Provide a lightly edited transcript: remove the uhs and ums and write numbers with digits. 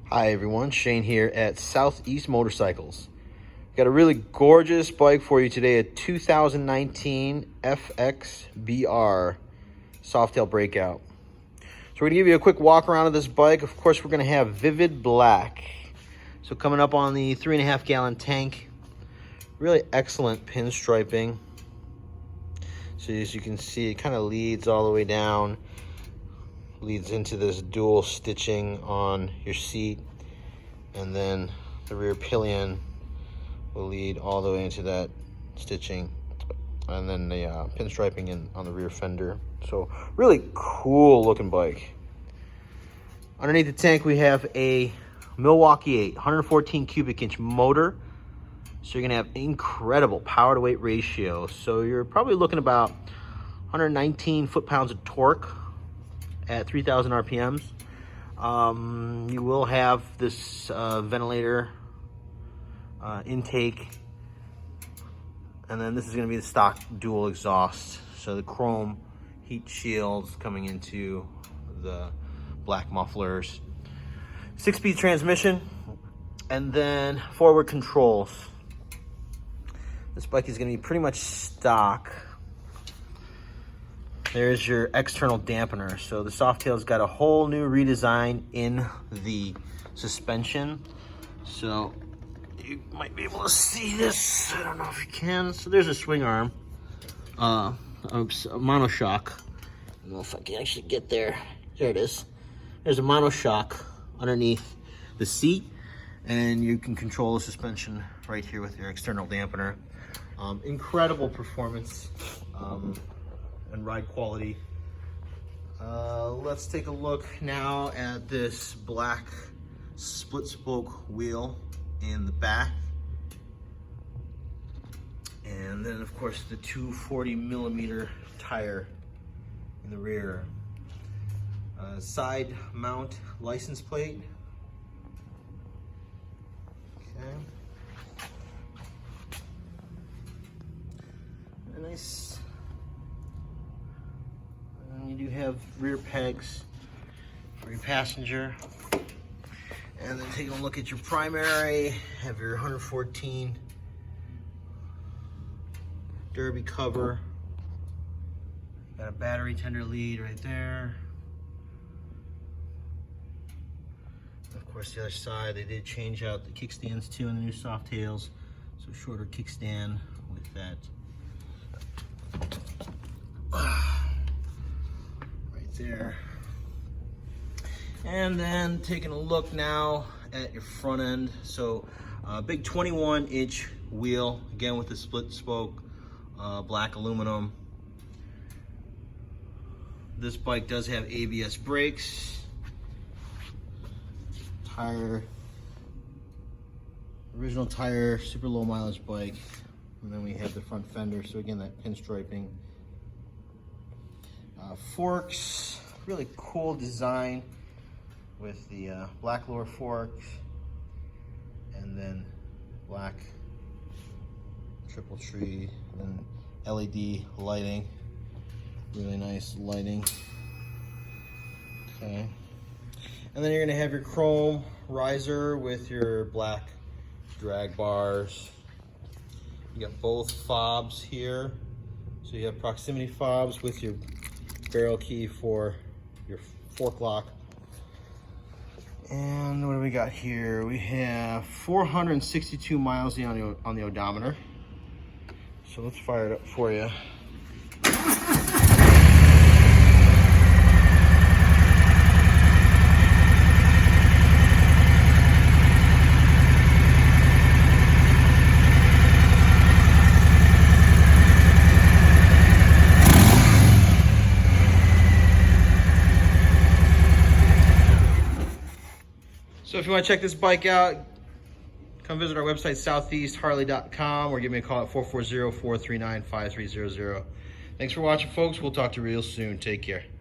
Hi everyone, Shane here at Southeast Motorcycles. Got a really gorgeous bike for you today, a 2019 FXBR Softail Breakout. So we're gonna give you a quick walk around of this bike. Of course, we're gonna have vivid black. So coming up on the 3.5 gallon tank, really excellent pinstriping. So as you can see, it kind of leads all the way down, leads into this dual stitching on your seat, and then the rear pillion will lead all the way into that stitching, and then the pinstriping on the rear fender. So really cool looking bike. Underneath the tank we have a Milwaukee 8 114 cubic inch motor. So you're gonna have incredible power to weight ratio. So you're probably looking about 119 foot-pounds of torque at 3,000 RPMs. You will have this ventilator intake, and then this is going to be the stock dual exhaust. So the chrome heat shields coming into the black mufflers. 6-speed transmission, and then forward controls. This bike is going to be pretty much stock. There's your external dampener. So the Softail's got a whole new redesign in the suspension. So you might be able to see this. I don't know if you can. So there's a swing arm, a monoshock. I don't know if I can actually get there. There it is. There's a monoshock underneath the seat, and you can control the suspension right here with your external dampener. Incredible performance and ride quality. Let's take a look now at this black split spoke wheel in the back, and then of course the 240 millimeter tire in the rear. Side mount license plate. Okay. A nice. And you do have rear pegs for your passenger. And then taking a look at your primary, have your 114 derby cover. Got a battery tender lead right there. And of course, the other side, they did change out the kickstands too in the new Softails. So shorter kickstand with that. Right there. And then taking a look now at your front end. So big 21-inch wheel, again with the split spoke black aluminum. This bike does have ABS brakes. Tire, original tire, super low mileage bike. And then we have the front fender. So again, that pinstriping. Forks, really cool design with the black lower forks, and then black triple tree, and then LED lighting, really nice lighting. Okay, and then you're gonna have your chrome riser with your black drag bars. You got both fobs here, so you have proximity fobs with your barrel key for your fork lock. And what do we got here? We have 462 miles on the odometer. So let's fire it up for you. So if you want to check this bike out, come visit our website, southeastharley.com, or give me a call at 440-439-5300. Thanks for watching, folks. We'll talk to you real soon. Take care.